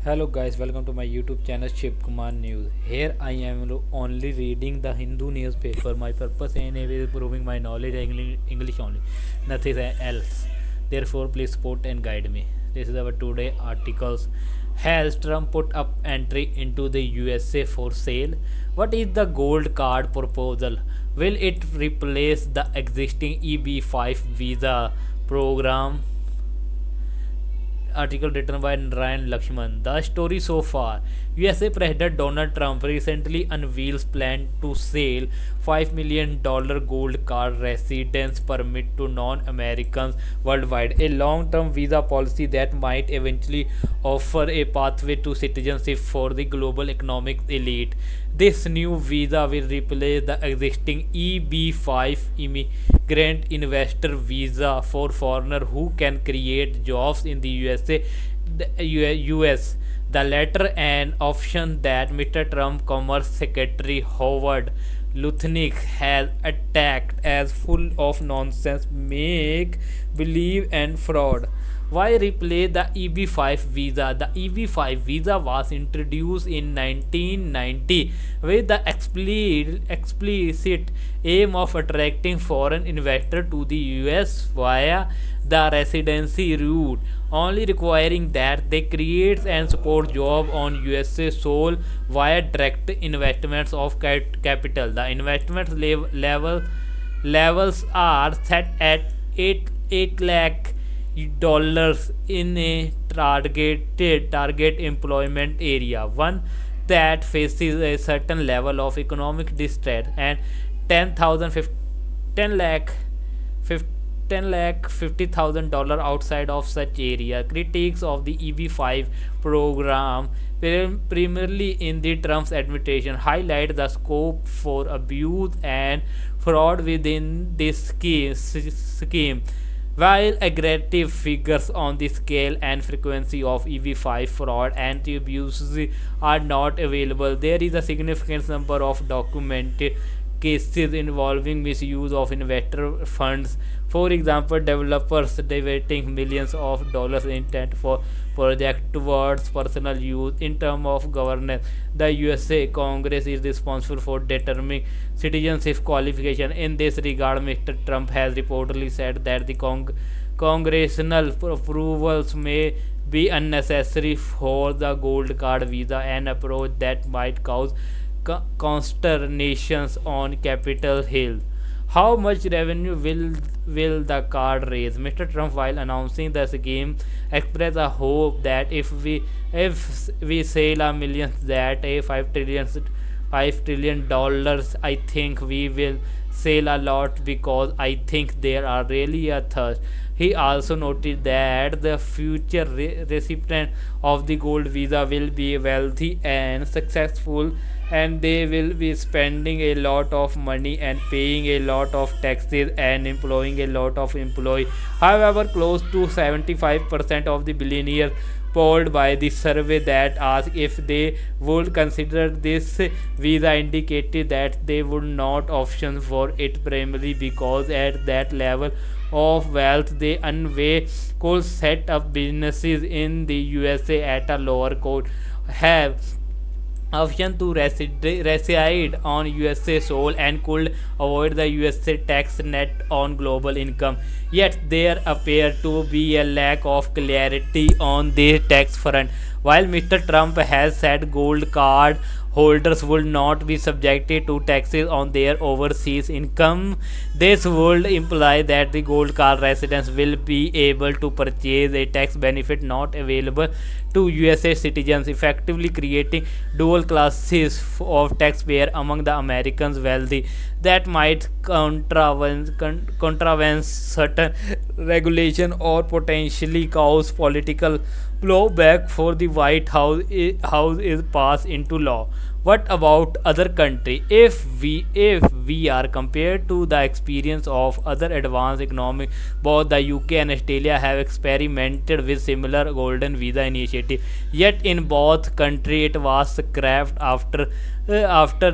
Hello guys, welcome to my YouTube channel Shiv Kumar News. Here I am only reading the Hindu newspaper. My purpose in it is improving my knowledge English only, nothing else. Therefore, please support and guide me. This is our today articles. Has Trump put up entry into the USA for sale? What is the gold card proposal? Will it replace the existing EB5 visa program? Article written by Ryan Lakshman. The story so far. USA President Donald Trump recently unveils plan to sell $5 million gold card residence permit to non-Americans worldwide, a long-term visa policy that might eventually offer a pathway to citizenship for the global economic elite. This new visa will replace the existing EB5 immigrant investor visa for foreigners who can create jobs in the USA. The latter, an option that Mr. Trump Commerce Secretary Howard Lutnick has attacked as full of nonsense, make believe, and fraud. Why replace the EB5 visa? The EB5 visa was introduced in 1990 with the explicit aim of attracting foreign investors to the US via the residency route, only requiring that they create and support jobs on USA soil via direct investments of capital. The investment levels are set at 8 lakh dollars in a target employment area, one that faces a certain level of economic distress, and 10,000 10 lakh 10 lakh $50,000 outside of such area. Critics of the EB5 program, primarily in the Trump's administration, highlight the scope for abuse and fraud within this scheme. While aggressive figures on the scale and frequency of EB5 fraud and abuse are not available, there is a significant number of documented cases involving misuse of investor funds. For example, developers diverting millions of dollars intent for project towards personal use. In terms of governance, the USA Congress is responsible for determining citizenship qualification. In this regard, Mr. Trump has reportedly said that the congressional approvals may be unnecessary for the gold card visa, an approach that might cause consternations on Capitol Hill. How much revenue will the card raise? Mr. Trump, while announcing the scheme, expressed a hope that if we sell a million, that a $5 trillion dollars, I think we will sell a lot because I think there are really a thirst. He also noted that the future recipient of the gold visa will be wealthy and successful, and they will be spending a lot of money and paying a lot of taxes and employing a lot of employees. However, close to 75% of the billionaires polled by the survey that asked if they would consider this visa indicated that they would not option for it, primarily because at that level of wealth they unway could set up businesses in the USA at a lower cost, have option to reside on USA soil, and could avoid the USA tax net on global income. Yet there appear to be a lack of clarity on the tax front. While Mr. Trump has said gold card holders will not be subjected to taxes on their overseas income, this would imply that the gold card residents will be able to purchase a tax benefit not available to USA citizens, effectively creating dual classes of taxpayer among the Americans wealthy. That might contravene certain regulation or potentially cause political blowback for the White House is passed into law. What about other country? If we are compared to the experience of other advanced economic, both the UK and Australia have experimented with similar golden visa initiative. Yet in both countries it was scrapped after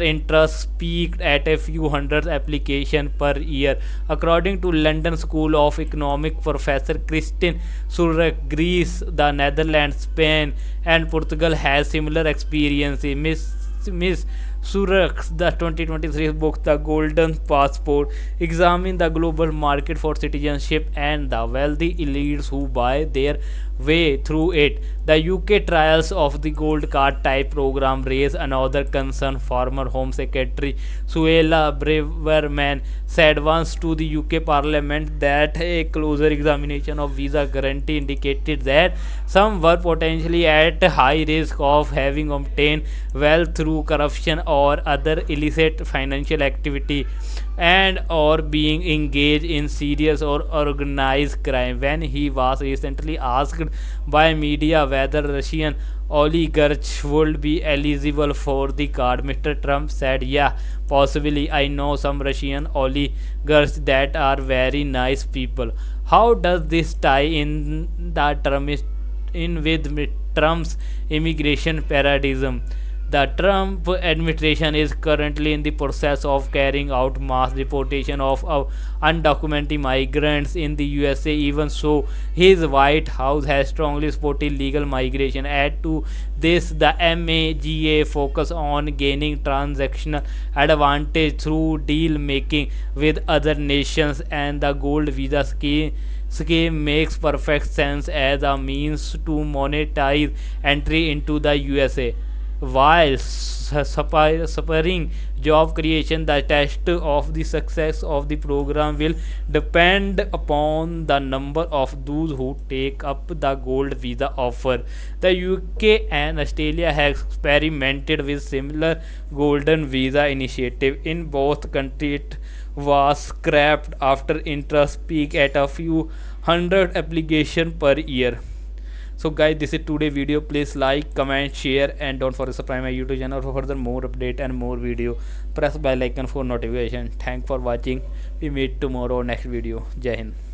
interest peaked at a few hundred applications per year. According to London School of Economic professor Christine Surek, Greece, the Netherlands, Spain, and Portugal has similar experiences. Miss Surak's the 2023 book The Golden Passport examines the global market for citizenship and the wealthy elites who buy their way through it. The UK trials of the gold card type program raise another concern. Former Home Secretary Suella Braverman said once to the UK Parliament that a closer examination of visa guarantee indicated that some were potentially at high risk of having obtained wealth through corruption or other illicit financial activity, and or being engaged in serious or organized crime. When he was recently asked by media whether Russian oligarchs would be eligible for the card, Mr. Trump said, "Yeah, possibly. I know some Russian oligarchs that are very nice people." How does this tie in with Trump's immigration paradigm? The Trump administration is currently in the process of carrying out mass deportation of undocumented migrants in the USA. Even so, his White House has strongly supported legal migration. Add to this, the MAGA focus on gaining transactional advantage through deal making with other nations, and the gold visa scheme makes perfect sense as a means to monetize entry into the USA. While spurring job creation, the test of the success of the program will depend upon the number of those who take up the gold visa offer. The UK and Australia have experimented with similar golden visa initiative. In both countries, it was scrapped after interest peak at a few hundred application per year. So guys, this is today video. Please like, comment, share, and don't forget to subscribe my YouTube channel for further more update and more video. Press bell icon for notification. Thanks for watching. We meet tomorrow next video. Jai Hind.